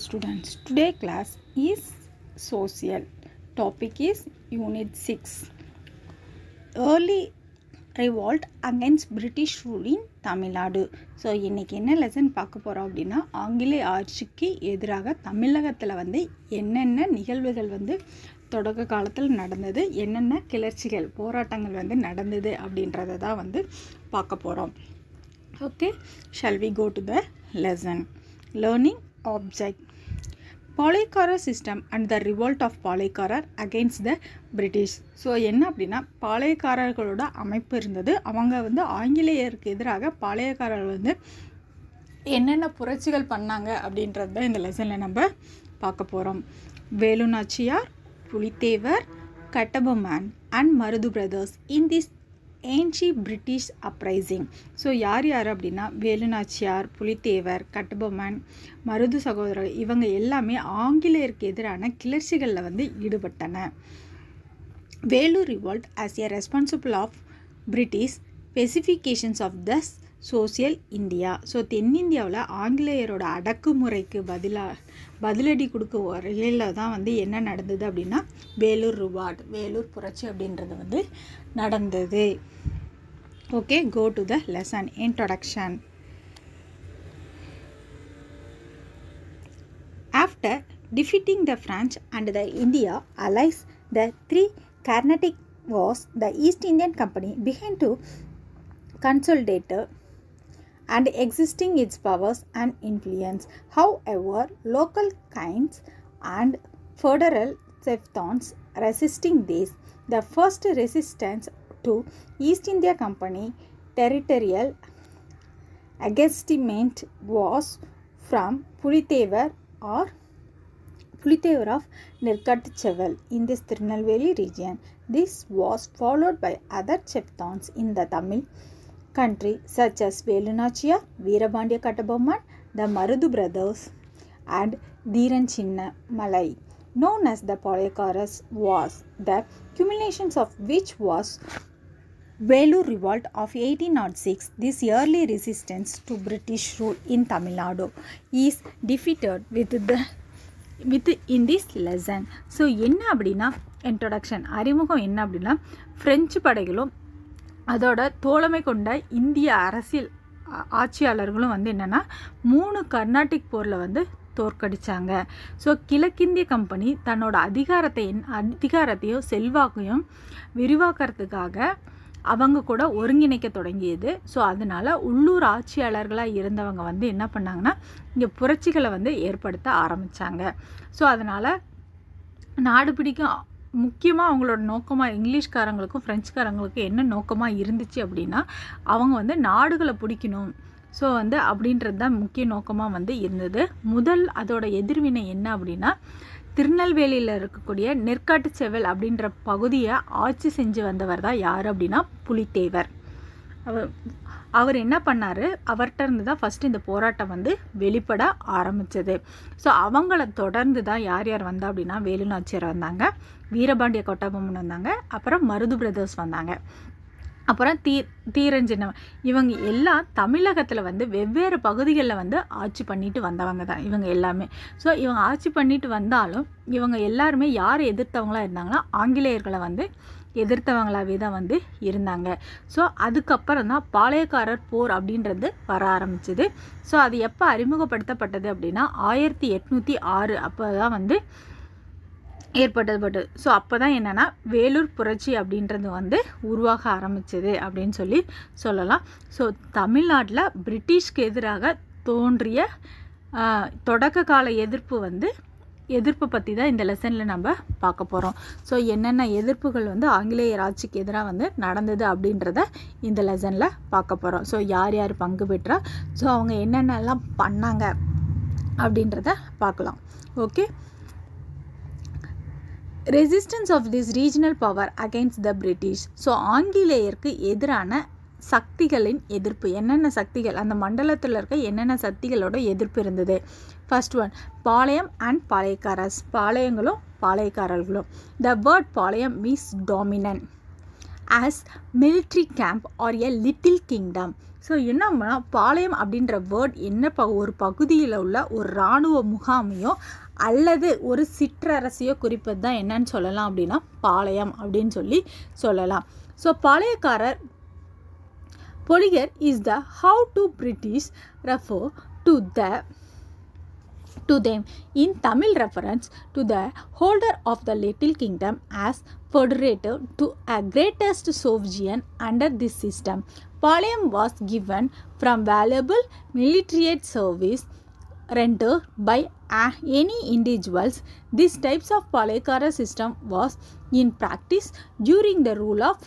Students, today class is social. Topic is Unit 6. Early revolt against British rule in Tamil Nadu. So இன்றைக்கி என்ன lesson பார்க்க போகிறோம் அப்படின்னா, ஆங்கிலேய ஆட்சிக்கு எதிராக தமிழகத்தில் வந்து என்னென்ன நிகழ்வுகள் வந்து தொடக்க காலத்தில் நடந்தது, என்னென்ன கிளர்ச்சிகள் போராட்டங்கள் வந்து நடந்தது அப்படின்றத தான் வந்து பார்க்க போகிறோம். Okay, shall we go to the lesson. Learning object. Palayakkarar system and the revolt of Palayakkarar against the British. So என்ன அப்படின்னா, பாளையக்காரர்களோட அமைப்பு இருந்தது. அவங்க வந்து ஆங்கிலேயருக்கு எதிராக பாளையக்காரர்கள் வந்து என்னென்ன புரட்சிகள் பண்ணாங்க அப்படின்றது தான் இந்த லெசனில் நம்ம பார்க்க போகிறோம். Velu Nachiyar, Pulithevar, Kattabomman and Marudhu brothers in this anti British uprising. So யார் யார் அப்படின்னா, வேலு நாச்சியார், புலித்தேவர், கட்டபொம்மன், மருது சகோதரர், இவங்க எல்லாமே ஆங்கிலேயருக்கு எதிரான கிளர்ச்சிகளில் வந்து ஈடுபட்டன. Vellore revolt as a responsible of British specifications of the social India. So தென்னிந்தியாவில் ஆங்கிலேயரோட அடக்குமுறைக்கு பதிலடி கொடுக்க வரையில் தான் வந்து என்ன நடந்தது அப்படின்னா, வேலூர் ரிவால்ட், வேலூர் புரட்சி அப்படின்றது வந்து நடந்தது. Okay, go to the lesson. Introduction. After defeating the French and the India allies, the three Carnatic wars, the East Indian Company began to consolidate and existing its powers and influence. However, local kinds and federal chieftains resisting this. The first resistance to East India Company territorial aggression was from Pulithevar of Nirkatcheval in this Tirunelveli region. This was followed by other chieftains in the Tamil country such as Velu Nachiyar, Veerapandiya Kattabomman, the Marudu brothers and Dheeran Chinna Malai, known as the Palayakkaras Wars, the culmination of which was Veloor Revolt of 1806. This early resistance to British rule in Tamil Nadu is defeated with in this lesson. So என்ன அப்படின்னா, introduction, அறிமுகம். என்ன அப்படின்னா, French படைகளும் அதோட தோழமை கொண்ட இந்திய அரசியல் ஆட்சியாளர்களும் வந்து என்னென்னா 3 கர்நாடிக் போரில் வந்து தோற்கடித்தாங்க. ஸோ கிழக்கிந்திய கம்பெனி தன்னோட அதிகாரத்தையும் செல்வாக்கையும் விரிவாக்கிறதுக்காக அவங்க கூட ஒருங்கிணைக்க தொடங்கியது. ஸோ அதனால் உள்ளூர் ஆட்சியாளர்களாக இருந்தவங்க வந்து என்ன பண்ணாங்கன்னா, இங்கே புரட்சிகளை வந்து ஏற்படுத்த ஆரம்பித்தாங்க. ஸோ அதனால் நாடு பிடிக்கும் முக்கியமாக அவங்களோட நோக்கமாக இங்கிலீஷ்காரங்களுக்கும் ஃப்ரெஞ்சுக்காரங்களுக்கும் என்ன நோக்கமாக இருந்துச்சு அப்படின்னா, அவங்க வந்து நாடுகளை பிடிக்கணும். ஸோ வந்து அப்படின்றது தான் முக்கிய நோக்கமாக வந்து இருந்தது. அதோட எதிர்வினை என்ன அப்படின்னா, திருநெல்வேலியில் இருக்கக்கூடிய நெற்காட்டுச்செவல் அப்படின்ற பகுதியை ஆட்சி செஞ்சு வந்தவர் தான் யார் அப்படின்னா, புலித்தேவர். அவர் என்ன பண்ணார், அவர்கிட்ட இருந்து தான் ஃபஸ்ட்டு இந்த போராட்டம் வந்து வெளிப்பட ஆரம்பித்தது. ஸோ அவங்கள தொடர்ந்து தான் யார் யார் வந்தா அப்படின்னா, வேலு நாச்சியார் வந்தாங்க, வீரபாண்டிய கட்டபொம்மன் வந்தாங்க, அப்புறம் மருது பிரதர்ஸ் வந்தாங்க, அப்புறம் தீரஞ்சின்ன. இவங்க எல்லாம் தமிழகத்தில் வந்து வெவ்வேறு பகுதிகளில் வந்து ஆட்சி பண்ணிட்டு வந்தவங்க தான் இவங்க எல்லாமே. ஸோ இவங்க ஆட்சி பண்ணிட்டு வந்தாலும் இவங்க எல்லாருமே யாரை எதிர்த்தவங்களா இருந்தாங்கன்னா, ஆங்கிலேயர்களை வந்து எதிர்த்தவங்களாகவே தான் வந்து இருந்தாங்க. ஸோ அதுக்கப்புறம் தான் பாளையக்காரர் போர் அப்படின்றது வர ஆரம்பிச்சுது. ஸோ அது எப்போ அறிமுகப்படுத்தப்பட்டது அப்படின்னா, 1806 அப்போ தான் வந்து ஏற்பட்டது. ஸோ அப்போ தான் என்னென்னா, வேலூர் புரட்சி அப்படின்றது வந்து உருவாக ஆரம்பிச்சது அப்படின்னு சொல்லலாம். ஸோ தமிழ்நாட்டில் பிரிட்டிஷ்க்கு எதிராக தோன்றிய தொடக்க கால எதிர்ப்பு பற்றி தான் இந்த லெசனில் நம்ம பார்க்க போகிறோம். ஸோ என்னென்ன எதிர்ப்புகள் வந்து ஆங்கிலேயர் ஆட்சிக்கு எதிராக வந்து நடந்தது அப்படின்றத இந்த லெசனில் பார்க்க போகிறோம். ஸோ யார் யார் பங்கு பெற்றா, ஸோ அவங்க என்னென்னலாம் பண்ணாங்க அப்படின்றத பார்க்கலாம். Okay, resistance of this regional power against the British. So ஆங்கிலேயருக்கு எதிரான சக்திகளின் எதிர்ப்பு. என்னென்ன சக்திகள், அந்த மண்டலத்தில் இருக்க என்னென்ன சக்திகளோட எதிர்ப்பு இருந்தது. First one, Palayam and Palayakkarars, பாளையங்களும் பாளையக்காரர்களும். The word Palayam means dominant as military camp or a little kingdom. So என்னன்னா பாளையம் அப்படின்ற வேர்ட் என்ன ஒரு பகுதியில் உள்ள ஒரு இராணுவ முகாமையோ அல்லது ஒரு சிற்றரசையோ குறிப்பது தான் என்னன்னு சொல்லலாம் அப்படின்னா பாளையம் அப்படின்னு சொல்லலாம். So Palayakkarar Poligar is the how to British refer to them in Tamil reference to the holder of the little kingdom as federator to a greatest sovereign under this system. Palayam was given from valuable military service rendered by any individuals. These types of Palaykara system was in practice during the rule of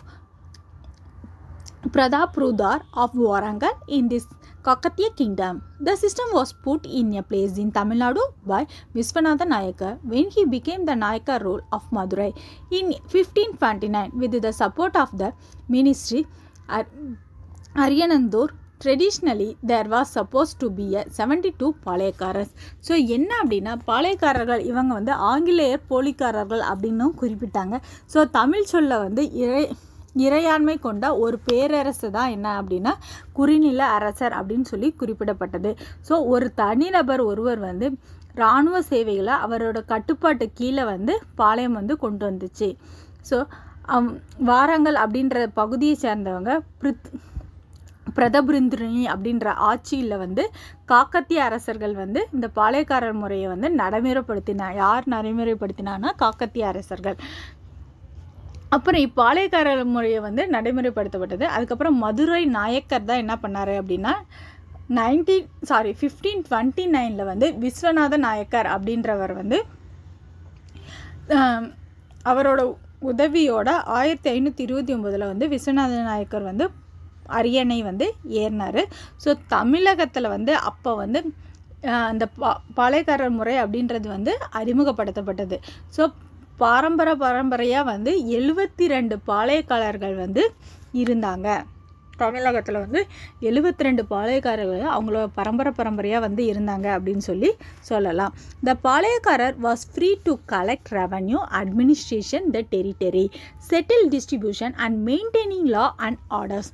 Prataprudar of Warangal in this Kakatiya kingdom. The system was put in a place in Tamil Nadu by Viswanatha Nayakar when he became the Nayakar rule of Madurai in 1529 with the support of the ministry Ariyanandur. Traditionally there was supposed to be a 72 பாளையக்காரர்ஸ். So என்ன அப்படின்னா பாளையக்காரர்கள் இவங்க வந்து ஆங்கிலேயர் போலிக்காரர்கள் அப்படின்னும் குறிப்பிட்டாங்க. So Tamil சொல்ல வந்து இறையாண்மை கொண்ட ஒரு பேரரசு தான் என்ன அப்படின்னா குறுநில அரசர் அப்படின்னு சொல்லி குறிப்பிடப்பட்டது. ஸோ ஒரு தனிநபர் ஒருவர் வந்து இராணுவ சேவைகளை அவரோட கட்டுப்பாட்டு கீழே வந்து பாளையம் வந்து கொண்டு வந்துச்சு. ஸோ வாரங்கல் அப்படின்ற பகுதியை சேர்ந்தவங்க பிரதபிருந்தினி அப்படின்ற ஆட்சியில் வந்து காக்கத்திய அரசர்கள் வந்து இந்த பாளையக்காரர் முறையை வந்து நடைமுறைப்படுத்தினார். யார் நடைமுறைப்படுத்தினான்னா காக்கத்திய அரசர்கள். அப்புறம் இப்பாளையக்காரர் முறையை வந்து நடைமுறைப்படுத்தப்பட்டது. அதுக்கப்புறம் மதுரை நாயக்கர் தான் என்ன பண்ணார் அப்படின்னா 1529 வந்து விஸ்வநாத நாயக்கர் அப்படின்றவர் வந்து அவரோட உதவியோட 1529 வந்து விஸ்வநாத நாயக்கர் வந்து அரியணை வந்து ஏறினார். ஸோ தமிழகத்தில் வந்து அப்போ வந்து அந்த பாளையக்காரர் முறை அப்படின்றது வந்து அறிமுகப்படுத்தப்பட்டது. ஸோ பாரம்பரையாக வந்து 72 பாளையக்காரர்கள் வந்து இருந்தாங்க. தமிழகத்தில் வந்து 72 பாளையக்காரர்கள் அவங்களோட பரம்பரையாக வந்து இருந்தாங்க அப்படின்னு சொல்லலாம். The பாளையக்காரர் was free to collect revenue, administration the territory, settle distribution and maintaining law and orders.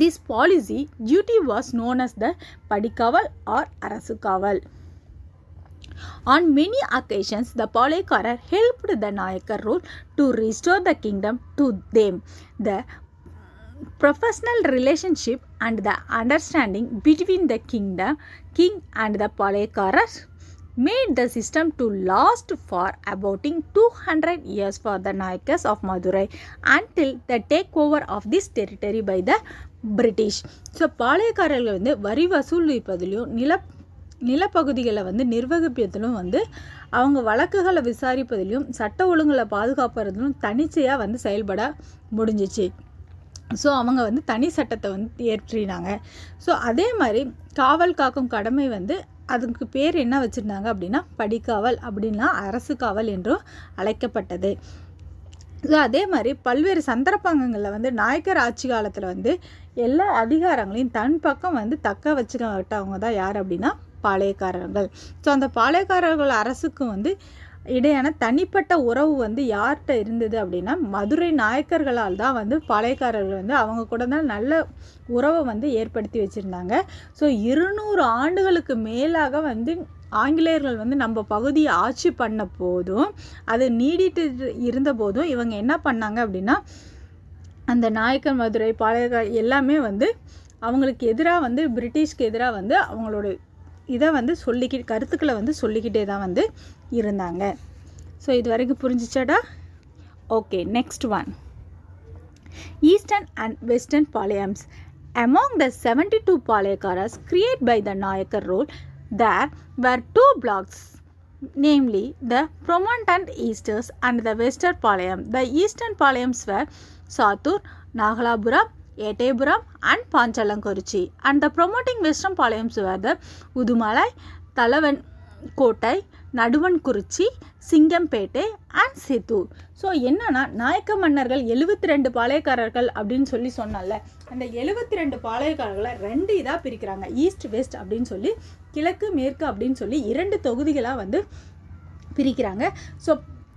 This policy duty was known as the Padikaval or Arasukaval. On many occasions, the Palaykkarar helped the Nayakar rule to restore the kingdom to them. The professional relationship and the understanding between the king and the Palaykkarars made the system to last for about 200 years for the Nayakars of Madurai until the takeover of this territory by the British. So பாளையக்காரர்கள் வந்து வரி வசூலிப்பதிலும் நிலப்பகுதிகளை வந்து நிர்வகிப்பதிலும் வந்து அவங்க வழக்குகளை விசாரிப்பதிலும் சட்ட ஒழுங்குகளை பாதுகாப்பதிலும் தனிச்சையாக வந்து செயல்பட முடிஞ்சிச்சு. ஸோ அவங்க வந்து தனி சட்டத்தை வந்து ஏற்றினாங்க. ஸோ அதே மாதிரி காவல் காக்கும் கடமை வந்து அதுக்கு பேர் என்ன வச்சுருந்தாங்க அப்படின்னா படிக்காவல் அப்படின்னா அரசு காவல் என்றும் அழைக்கப்பட்டது. ஸோ அதே மாதிரி பல்வேறு சந்தர்ப்பங்களில் வந்து நாயக்கர் ஆட்சி காலத்தில் வந்து எல்லா அதிகாரங்களையும் தன் பக்கம் வந்து தக்க வச்சுக்கிட்டவங்க தான் யார் அப்படின்னா பாளையக்காரர்கள். ஸோ அந்த பாளையக்காரர்கள் அரசுக்கு வந்து இடையான தனிப்பட்ட உறவு வந்து யார்கிட்ட இருந்தது அப்படின்னா மதுரை நாயக்கர்களால் தான் வந்து பாளையக்காரர்கள் வந்து அவங்க கூட தான் நல்ல உறவை வந்து ஏற்படுத்தி வச்சுருந்தாங்க. ஸோ 200 ஆண்டுகளுக்கு மேலாக வந்து ஆங்கிலேயர்கள் வந்து நம்ம பகுதியை ஆட்சி பண்ண போதும் அது நீடிட்டு இருந்த போதும் இவங்க என்ன பண்ணாங்க அப்படின்னா அந்த நாயக்கர் மதுரை பாளையக்கார எல்லாமே வந்து அவங்களுக்கு எதிராக வந்து பிரிட்டிஷ்க்கு எதிராக வந்து அவங்களோட இதை வந்து கருத்துக்களை வந்து சொல்லிக்கிட்டே தான் வந்து இருந்தாங்க. ஸோ இது வரைக்கும் புரிஞ்சிச்சாடா? Okay, next one, eastern and western Palayams. Among the 72 Palaykkaras created by the Nayakar rule, there were 2 blocks, namely the prominent Easters and the Western Palayam. The Eastern Palayams were Satur, Nagalapuram, Etepuram and Panchalankuruchi, and the promoting Western Palayams were the Udumalai, Talavan Kotai, Naduvankurichi, Singampettai and Chittoor. So என்னன்னா நாயக்க மன்னர்கள் 72 பாளையக்காரர்கள் அப்படின்னு சொன்னால அந்த 72 பாளையக்காரர்களை 2 இதாக பிரிக்கிறாங்க. East west அப்படின்னு சொல்லி கிழக்கு மேற்கு அப்படின்னு சொல்லி 2 தொகுதிகளாக வந்து பிரிக்கிறாங்க. ஸோ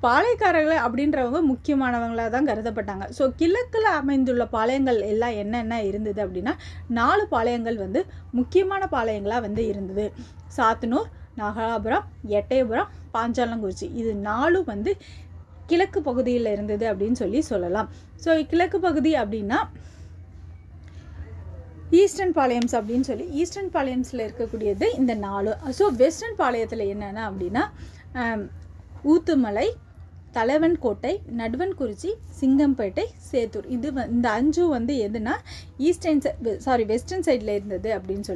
பாளையக்காரர்கள் அப்படின்றவங்க முக்கியமானவங்களாக தான் கருதப்பட்டாங்க. ஸோ கிழக்கில் அமைந்துள்ள பாளையங்கள் எல்லாம் என்னென்ன இருந்தது அப்படின்னா 4 பாளையங்கள் வந்து முக்கியமான பாளையங்களாக வந்து இருந்தது. சாத்தனூர், நாகலாபுரம், எட்டயபுரம், பாஞ்சாலங்குறிச்சி, இது 4 வந்து கிழக்கு பகுதியில் இருந்தது அப்படின்னு சொல்லலாம். ஸோ கிழக்கு பகுதி அப்படின்னா ஈஸ்டர்ன் பாளையம்ஸ் அப்படின்னு சொல்லி ஈஸ்டர்ன் பாளையம்ஸில் இருக்கக்கூடியது இந்த 4. ஸோ வெஸ்டர்ன் பாளையத்தில் என்னென்ன அப்படின்னா ஊத்துமலை, தலைவன்கோட்டை, நடுவன்குறிச்சி, சிங்கம்பேட்டை, சேத்தூர், இது இந்த 5 வந்து எதுனா வெஸ்டர்ன் சைடில் இருந்தது அப்படின்னு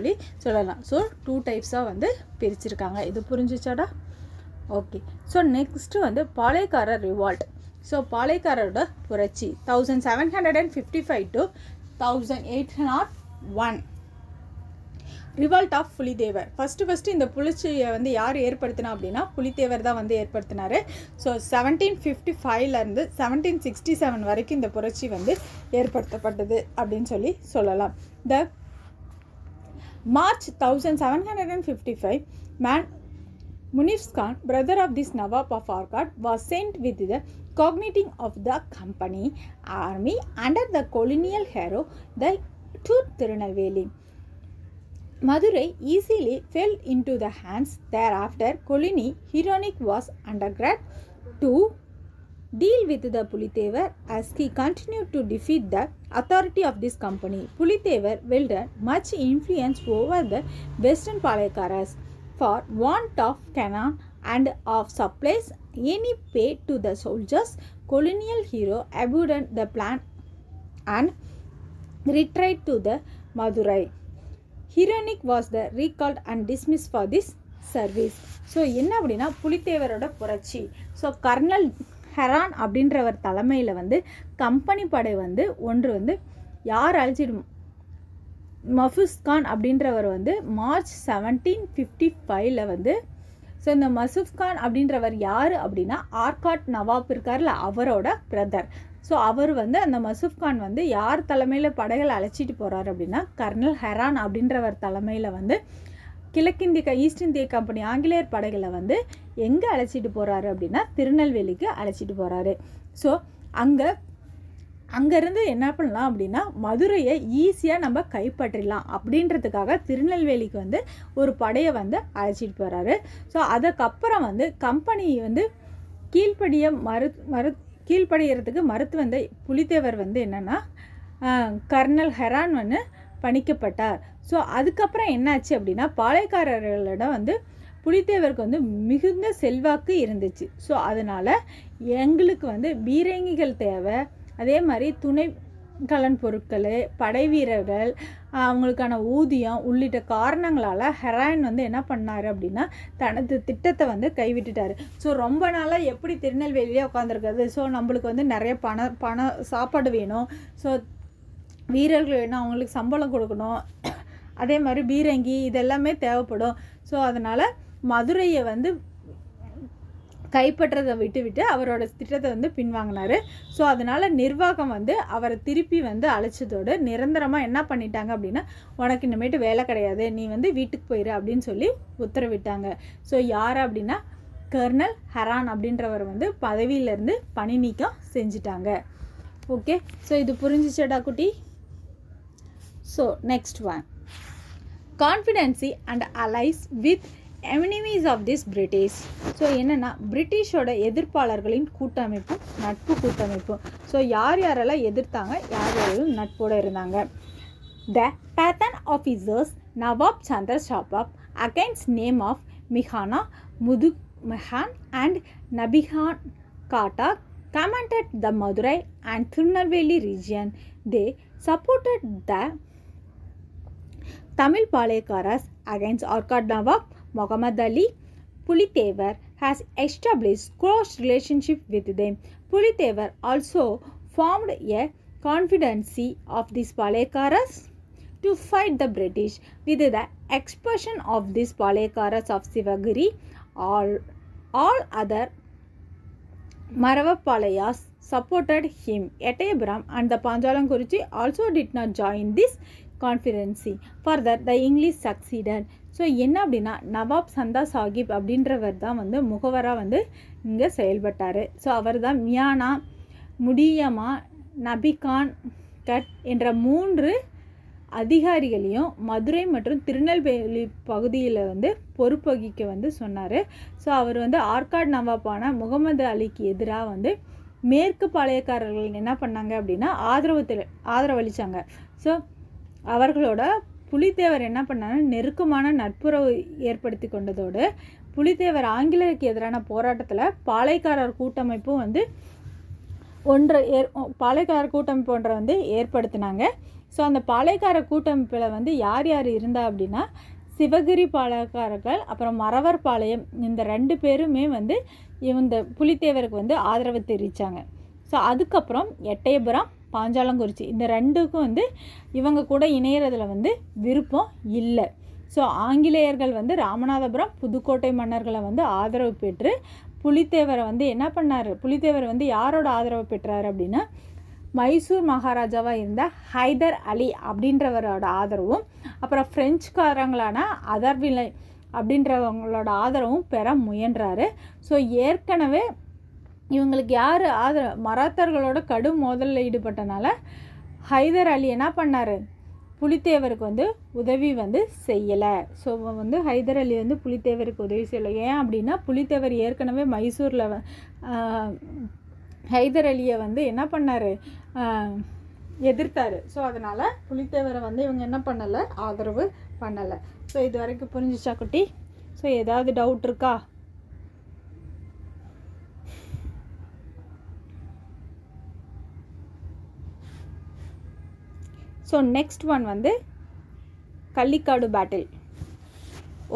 சொல்லலாம். ஸோ 2 டைப்ஸாக வந்து பிரிச்சிருக்காங்க. இது புரிஞ்சிச்சாடா? ஓகே. ஸோ நெக்ஸ்ட்டு வந்து பாளையக்காரர் ரிவால்ட். ஸோ பாளையக்காரரோட புரட்சி 1755 to 1801. Revolt of Pulithevar. First இந்த புரட்சியை வந்து யார் ஏற்படுத்தினா அப்படின்னா புலித்தேவர் தான் வந்து ஏற்படுத்தினார். ஸோ 1755லேருந்து 1767 வரைக்கும் இந்த புரட்சி வந்து ஏற்படுத்தப்பட்டது அப்படின்னு சொல்லலாம். த March 1755 Munif Khan, brother of this Nawab of Arcot, was sent with the cogniting of the company army under the colonial hero to Tirunelveli. Madurai easily fell into the hands. Thereafter, colony heroic was undergrad to deal with the Pulithevar as he continued to defeat the authority of this company. Pulithevar wielded much influence over the western Palayakaras. For want of cannon and of supplies any pay to the soldiers, colonial hero abandoned the plan and retired to the Madurai. Heroic was the recalled and dismissed for this service. So என்ன அப்படின்னா புலித்தேவரோட புரட்சி. So kernel Heron அப்படின்றவர் தலைமையில் வந்து company படை வந்து ஒன்று வந்து யார் அழைச்சிடும் மஃபூஸ் கான் அப்படின்றவர் வந்து மார்ச் 1755 வந்து ஸோ இந்த மசூப் கான் அப்படின்றவர் யார் அப்படின்னா ஆர்காட் நவாப் இருக்கார்ல அவரோட பிரதர். ஸோ அவர் வந்து அந்த மசூப் கான் வந்து யார் தலைமையில் படைகளை அழைச்சிட்டு போகிறார் அப்படின்னா கர்னல் ஹெரான் அப்படின்றவர் தலைமையில் வந்து ஈஸ்ட் இந்திய கம்பெனி ஆங்கிலேயர் படைகளை வந்து எங்கே அழைச்சிட்டு போகிறாரு அப்படின்னா திருநெல்வேலிக்கு அழைச்சிட்டு போகிறாரு. ஸோ அங்கேருந்து என்ன பண்ணலாம் அப்படின்னா மதுரையை ஈஸியாக நம்ம கைப்பற்றிடலாம் அப்படின்றதுக்காக திருநெல்வேலிக்கு வந்து ஒரு படையை வந்து அழைச்சிட்டு போகிறாரு. ஸோ அதுக்கப்புறம் வந்து கம்பெனி வந்து கீழ்ப்படிகிறதுக்கு மறுத்து வந்த புலித்தேவர் வந்து என்னென்னா கர்னல் ஹெரான் வந்து பணிக்கப்பட்டார். ஸோ அதுக்கப்புறம் என்னாச்சு அப்படின்னா பாளையக்காரர்களிடம் வந்து புலித்தேவருக்கு வந்து மிகுந்த செல்வாக்கு இருந்துச்சு. ஸோ அதனால் எங்களுக்கு வந்து பீரங்கிகள் தேவை, அதே மாதிரி துணை கலன் பொருட்கள், படை வீரர்கள், அவங்களுக்கான ஊதியம் உள்ளிட்ட காரணங்களால் ஹெரான் வந்து என்ன பண்ணார் அப்படின்னா தனது திட்டத்தை வந்து கைவிட்டுட்டார். ஸோ ரொம்ப நாளாக எப்படி திருநெல்வேலியே உட்காந்துருக்காது. ஸோ நம்மளுக்கு வந்து நிறைய பணம் சாப்பாடு வேணும், ஸோ வீரர்கள் வேணும், அவங்களுக்கு சம்பளம் கொடுக்கணும், அதே மாதிரி பீரங்கி இதெல்லாமே தேவைப்படும். ஸோ அதனால் மதுரையை வந்து கைப்பற்றதை விட்டு அவரோட திட்டத்தை வந்து பின்வாங்கினார். ஸோ அதனால் நிர்வாகம் வந்து அவரை திருப்பி வந்து அழைச்சதோடு நிரந்தரமாக என்ன பண்ணிட்டாங்க அப்படின்னா உனக்கு இனிமேட்டு வேலை கிடையாது, நீ வந்து வீட்டுக்கு போயிரு அப்படின்னு சொல்லி உத்தரவிட்டாங்க. ஸோ யார் அப்படின்னா கர்னல் ஹெரான் அப்படின்றவர் வந்து பதவியிலேருந்து பணி நீக்கம் செஞ்சிட்டாங்க. ஓகே, ஸோ இது புரிஞ்சிச்சடா குட்டி? So next one, confederacy and allies with enemies of this British. So என்னென்னா பிரிட்டிஷோட எதிர்ப்பாளர்களின் கூட்டமைப்பு, நட்பு கூட்டமைப்பு. ஸோ யாரெல்லாம் எதிர்த்தாங்க, யாரெல்லாம் நட்போடு இருந்தாங்க. The Pathan officers Nawab Chanda Sahib against name of Mianah Mudemiah and Nabikhan Kattak commanded the Madurai and Tirunelveli region. They supported the Tamil Palayakaras against Arcot Nawab Muhammad Ali. Pulithevar has established close relationship with them. Pulithevar also formed a confederacy of these Palayakaras to fight the British. With the expulsion of these Palayakaras of Sivagiri, all other Maravapalayas supported him. Ettayapuram and the Panjalankuruchi also did not join this confederacy. Further, the English succeeded. So என்ன அப்படின்னா நவாப் சந்தா சாஹிப் அப்படின்றவர் தான் வந்து முகவராக வந்து இங்கே செயல்பட்டார். ஸோ அவர் தான் மியானா, முடியமா, நபிகான் கட் என்ற 3 அதிகாரிகளையும் மதுரை மற்றும் திருநெல்வேலி பகுதியில் வந்து பொறுப்பு வகிக்க வந்து சொன்னார். ஸோ அவர் வந்து ஆற்காடு நவாப்பான முகமது அலிக்கு எதிராக வந்து மேற்கு பாளையக்காரர்கள் என்ன பண்ணாங்க அப்படின்னா ஆதரவளித்தாங்க. ஸோ அவர்களோட புலித்தேவர் என்ன பண்ணாங்கன்னா நெருக்கமான நட்புறவு ஏற்படுத்தி கொண்டதோடு புலித்தேவர் ஆங்கிலேயருக்கு எதிரான போராட்டத்தில் பாளையக்காரர் கூட்டமைப்பும் வந்து பாளையக்காரர் கூட்டமைப்பு ஒன்றை வந்து ஏற்படுத்தினாங்க. ஸோ அந்த பாளையக்கார கூட்டமைப்பில் வந்து யார் யார் இருந்தா அப்படின்னா சிவகிரி பாளையக்காரர்கள், அப்புறம் மறவர் பாளையம், இந்த 2 பேருமே வந்து இந்த புலித்தேவருக்கு வந்து ஆதரவு தெரிவித்தாங்க. ஸோ அதுக்கப்புறம் எட்டயபுரம், பாஞ்சாலங்குறிச்சி இந்த 2க்கும் வந்து இவங்க கூட இணையறதுல வந்து விருப்பம் இல்லை. ஸோ ஆங்கிலேயர்கள் வந்து ராமநாதபுரம், புதுக்கோட்டை மன்னர்களை வந்து ஆதரவு பெற்று புலித்தேவரை வந்து என்ன பண்ணார், புலித்தேவர் வந்து யாரோட ஆதரவு பெற்றார் அப்படின்னா மைசூர் மகாராஜாவாக இருந்த ஹைதர் அலி அப்படின்றவரோட ஆதரவும், அப்புறம் ஃப்ரெஞ்சுக்காரங்களான அதர்விலை அப்படின்றவங்களோட ஆதரவும் பெற முயன்றார். ஸோ ஏற்கனவே இவங்களுக்கு யார் மராத்தர்களோட கடும் மோதலில் ஈடுபட்டனால ஹைதர் அலி என்ன பண்ணார், புலித்தேவருக்கு வந்து உதவி வந்து செய்யலை. ஸோ வந்து ஹைதர் அலி வந்து புலித்தேவருக்கு உதவி செய்யலை. ஏன் அப்படின்னா புலித்தேவர் ஏற்கனவே மைசூரில் ஹைதர் அலியை வந்து என்ன பண்ணார், எதிர்த்தார். ஸோ அதனால் புலித்தேவரை வந்து இவங்க என்ன பண்ணலை, ஆதரவு பண்ணலை. ஸோ இது வரைக்கும் புரிஞ்சிச்சா குட்டி? ஸோ ஏதாவது டவுட் இருக்கா? ஸோ நெக்ஸ்ட் ஒன் வந்து கள்ளிக்காடு பேட்டில்.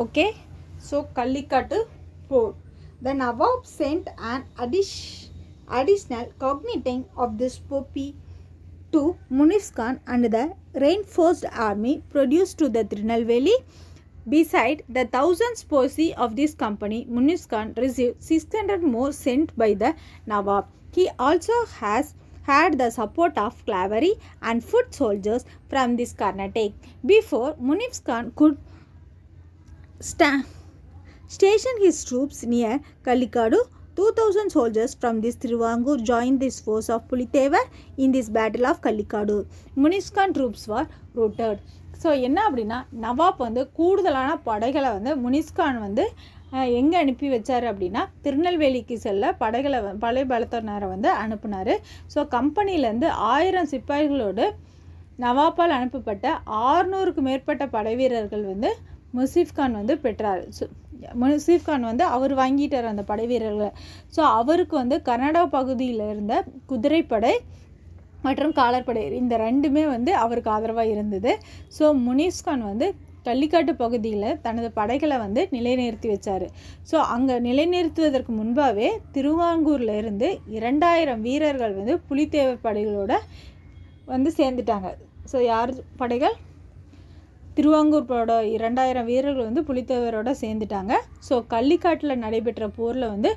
ஓகே, ஸோ கள்ளிக்காட்டு போர். The Nawab sent an additional contingent of this poppy to Munif Khan and the reinforced army produced to the Tirunelveli. Beside the thousands posse of this company, Munif Khan received 600 more sent by the Nawab. He also had the support of cavalry and foot soldiers from this Carnatic. Before Munif Khan could station his troops near Kallikadu, 2000 soldiers from this Thiruvangur joined this force of Pulitevar in this battle of Kallikadu. Munif Khan troops were routed. So என்ன அப்படின்னா நவாப் வந்து கூடுதலான படைகளை வந்து முனிஸ் கான் வந்து எங்கே அனுப்பி வச்சார் அப்படின்னா திருநெல்வேலிக்கு செல்ல படை பலத்தினரை வந்து அனுப்புனார். ஸோ கம்பெனிலேருந்து 1000 சிப்பாய்களோடு நவாப்பால் அனுப்பப்பட்ட 600க்கு மேற்பட்ட படை வீரர்கள் வந்து முசீஃப் கான் வந்து பெற்றார். ஸோ முசீஃப் கான் வந்து அவர் வாங்கிட்டார் அந்த படை வீரர்களை. ஸோ அவருக்கு வந்து கர்நாடகா பகுதியில் இருந்த குதிரைப்படை மற்றும் காலர்படை இந்த 2மே வந்து அவருக்கு ஆதரவாக இருந்தது. ஸோ முனிஸ் கான் வந்து கள்ளிக்காட்டு பகுதியில் தனது படைகளை வந்து நிலைநிறுத்தி வச்சார். ஸோ அங்கே நிலைநிறுத்துவதற்கு முன்பாகவே திருவாங்கூரில் இருந்து 2000 வீரர்கள் வந்து புலித்தேவர் படைகளோட வந்து சேர்ந்துட்டாங்க. ஸோ யார் படைகள்? திருவாங்கூர் 2000 வீரர்கள் வந்து புலித்தேவரோட சேர்ந்துட்டாங்க. ஸோ கள்ளிக்காட்டில் நடைபெற்ற போரில் வந்து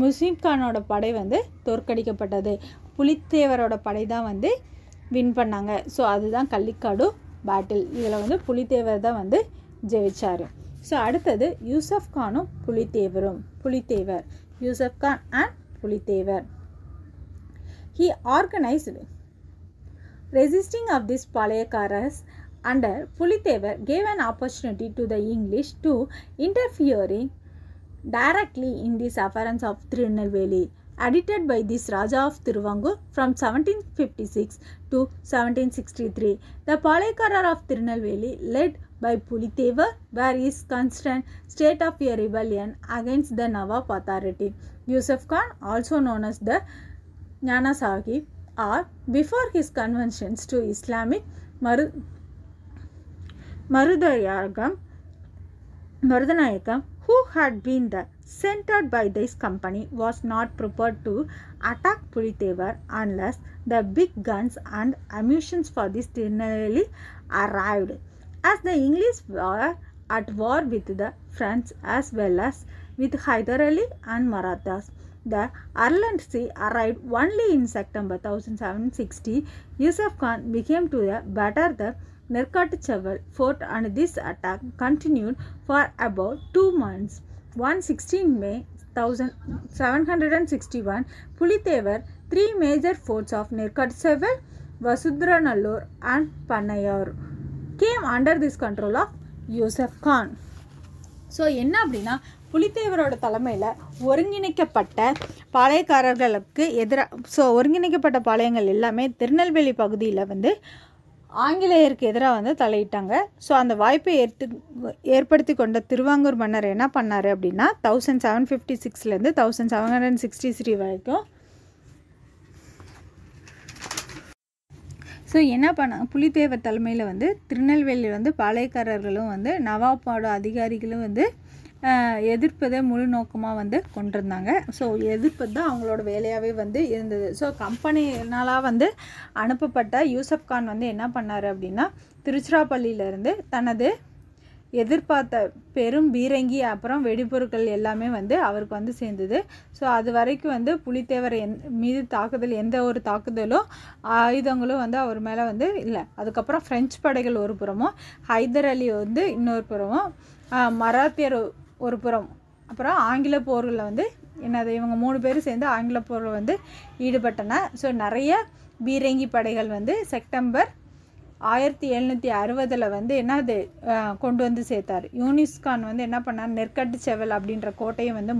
முசீப் கானோட படை வந்து தோற்கடிக்கப்பட்டது. புலித்தேவரோட படை தான் வந்து வின் பண்ணாங்க. ஸோ அதுதான் கள்ளிக்காடு பேட்டில். இதில் வந்து புலித்தேவர் தான் வந்து ஜெயிச்சார். ஸோ அடுத்தது யூசப் கானும் Pulithevar Yusuf Khan and Pulithevar. He organized resisting of these Palayakaras under Pulitevar gave an opportunity to the English to interfering directly in these affairs of Tirunelveli, edited by this Raja of Thiruvangur from 1756 to 1763. The Palayakarar of Tirunelveli, led by Pulitevar, were his constant state of a rebellion against the Nawab authority. Yusuf Khan, also known as the Nana Sahib, or before his conversions to Islamic Marudanayakam, who had been centered by this company, was not prepared to attack Pulitevar unless the big guns and ammunition for this Tirunelveli arrived. As the English were at war with the French as well as with Hyder Ali and Marathas, the Arlancy arrived only in September 1760. Yusuf Khan became to better the Nerkatcheval fort and this attack continued for about 2 months. On 16 May 1761, Pulithevar, three major forts of Nerkatcheval, Vasudranallur and Pannayur came under this control of Yusuf Khan. So என்ன அப்படின்னா புலித்தேவரோட தலைமையில் ஒருங்கிணைக்கப்பட்ட பாளையக்காரர்களுக்கு ஒருங்கிணைக்கப்பட்ட பாளையங்கள் எல்லாமே திருநெல்வேலி பகுதியில் வந்து ஆங்கிலேயருக்கு எதிராக வந்து தலையிட்டாங்க. ஸோ அந்த வாய்ப்பை ஏற்படுத்தி கொண்ட திருவாங்கூர் மன்னர் என்ன பண்ணார் அப்படின்னா 1756 1763 வரைக்கும் ஸோ என்ன பண்ணாங்க, புலித்தேவர் தலைமையில் வந்து திருநெல்வேலியில் வந்து பாளையக்காரர்களும் வந்து நவாப்போட அதிகாரிகளும் வந்து எதிர்ப்பதை முழு நோக்கமாக வந்து கொண்டிருந்தாங்க. ஸோ எதிர்ப்பது தான் அவங்களோட வேலையாகவே வந்து இருந்தது. ஸோ கம்பெனினால வந்து அனுப்பப்பட்ட யூசப் கான் வந்து என்ன பண்ணார் அப்படின்னா திருச்சிராப்பள்ளியிலேருந்து தனது எதிர்பார்த்த பெரும் பீரங்கி அப்புறம் வெடிபொருட்கள் எல்லாமே வந்து அவருக்கு வந்து சேர்ந்தது. ஸோ அது வரைக்கும் வந்து புலித்தேவர் மீது எந்த ஒரு தாக்குதலோ ஆயுதங்களும் வந்து அவர் மேலே வந்து இல்லை. அதுக்கப்புறம் ஃப்ரெஞ்சு படைகள் ஒரு புறமும், ஹைதர் அலி வந்து இன்னொரு புறமும், மராத்தியர் ஒரு புறம், அப்புறம் ஆங்கில போர்களில் வந்து இவங்க 3 பேரும் சேர்ந்து ஆங்கில போரில் வந்து ஈடுபட்டன. ஸோ நிறைய பீரங்கி படைகள் வந்து செப்டம்பர் 1760 வந்து கொண்டு வந்து சேர்த்தார். யூனிஸ்கான் வந்து என்ன பண்ணார், நெற்கட்டுச்செவல் அப்படின்ற கோட்டையை வந்து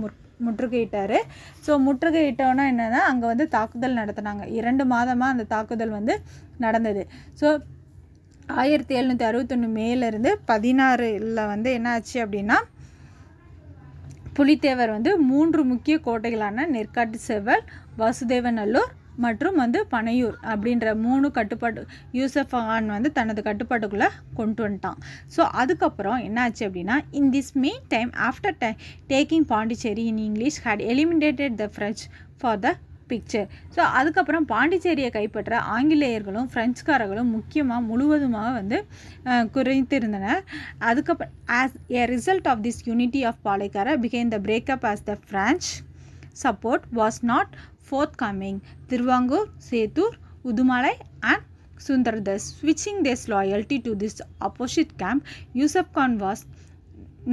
முற்றுகையிட்டார். ஸோ முற்றுகையிட்டோன்னா என்னென்னா அங்கே வந்து தாக்குதல் நடத்தினாங்க. 2 மாதமாக அந்த தாக்குதல் வந்து நடந்தது. ஸோ 1761 மேலேருந்து 16 வந்து என்ன ஆச்சு அப்படின்னா புலித்தேவர் வந்து 3 முக்கிய கோட்டைகளான நெற்காட்டுச்செவல், வாசுதேவநல்லூர் மற்றும் வந்து பனையூர் அப்படின்ற 3 கட்டுப்பாடு யூசப் கான் வந்து தனது கட்டுப்பாட்டுக்குள்ளே கொண்டு வந்துட்டான். ஸோ அதுக்கப்புறம் என்னாச்சு அப்படின்னா in this mean time after taking Pondicherry in English had eliminated the French for the picture. So அதுக்கப்புறம் பாண்டிச்சேரியை கைப்பற்ற ஆங்கிலேயர்களும் ஃப்ரெஞ்சுக்காரர்களும் முழுவதுமாக வந்து குறைத்திருந்தனர். அதுக்கப்புறம் as a result of this unity of பாளையக்கார became the breakup as the French support was not forthcoming. Tiruvangur, Setur, Udumalai and Sundardas switching their loyalty to this opposite camp. Yusuf Khan was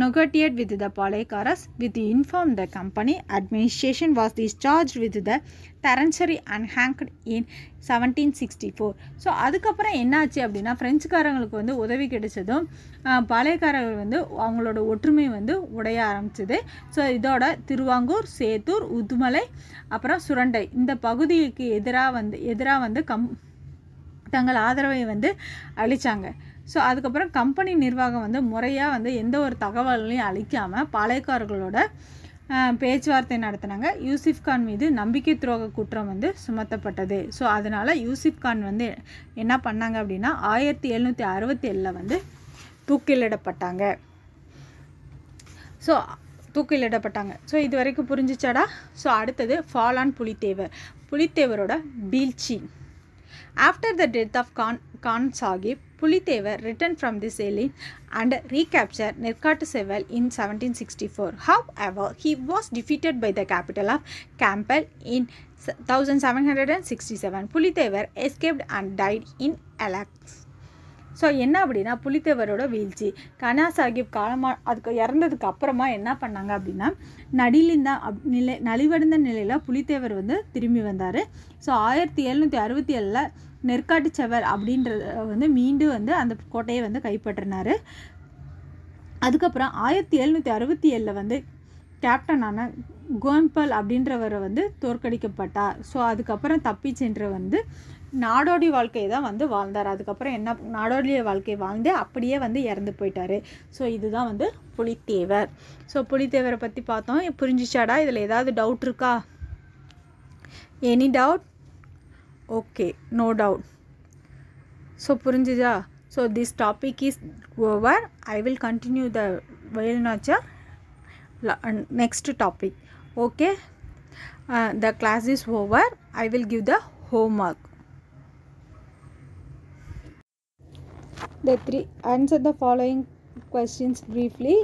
negotiated with the Palaikaras with informed the company administration was discharged with the Taranchari and hanged in 1764. So அதுக்கப்புறம் என்னாச்சு அப்படின்னா ஃப்ரெஞ்சுக்காரங்களுக்கு வந்து உதவி கிடைச்சதும் பாளையக்காரர்கள் வந்து அவங்களோட ஒற்றுமை வந்து உடைய ஆரம்பிச்சது. ஸோ இதோட திருவாங்கூர், சேத்தூர், உதுமலை அப்புறம் சுரண்டை இந்த பகுதிக்கு எதிராக வந்து தங்கள் ஆதரவை வந்து அளித்தாங்க. ஸோ அதுக்கப்புறம் கம்பெனி நிர்வாகம் வந்து முறையாக வந்து எந்த ஒரு தகவலையும் அளிக்காமல் பாளையக்காரர்களோட பேச்சுவார்த்தை நடத்தினாங்க. யூசுப் கான் மீது நம்பிக்கை துரோக குற்றம் வந்து சுமத்தப்பட்டது. ஸோ அதனால் யூசுப் கான் வந்து என்ன பண்ணாங்க அப்படின்னா 1767 வந்து தூக்கிலிடப்பட்டாங்க. ஸோ இது வரைக்கும் புரிஞ்சிச்சாடா? ஸோ அடுத்தது ஃபால் ஆன் புலித்தேவரோட வீழ்ச்சி. After the death of Khan Sahib, Pulithevar returned from the Salin and recaptured Nerkatcheval in 1764. However, he was defeated by the capital of Campbell in 1767. Pulithevar escaped and died in Alax. So என்ன அப்படின்னா புலித்தேவரோட வீழ்ச்சி. கனா சாஹிப் அதுக்கு இறந்ததுக்கு அப்புறமா என்ன பண்ணாங்க அப்படின்னா நலிவடைந்த நிலையில் புலித்தேவர் வந்து திரும்பி வந்தார். ஸோ 1767 நெற்காட்டுச்செவல் அப்படின்றது வந்து மீண்டும் வந்து அந்த கோட்டையை வந்து கைப்பற்றினார். அதுக்கப்புறம் 1767 வந்து கேப்டனான கோம்பல் அப்படின்றவரை வந்து தோற்கடிக்கப்பட்டார். ஸோ அதுக்கப்புறம் தப்பி சென்று வந்து நாடோடி வாழ்க்கையை தான் வந்து வாழ்ந்தார். அதுக்கப்புறம் என்ன நாடோடிய வாழ்க்கையை வாழ்ந்து அப்படியே வந்து இறந்து போயிட்டார். ஸோ இதுதான் வந்து புலித்தேவர். ஸோ புலித்தேவரை பற்றி பார்த்தோம். புரிஞ்சிச்சாடா? இதில் ஏதாவது டவுட் இருக்கா? Any doubt? Okay, no doubt. So புரிஞ்சுதா? So this topic is over. I will continue the Velunachiyar next topic. Okay, the class is over. I will give the homework. Answer the following questions briefly.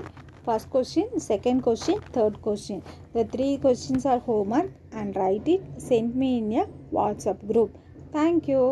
First question, second question, third question. The 3 questions are homework and write it. Send me in a WhatsApp group. Thank you.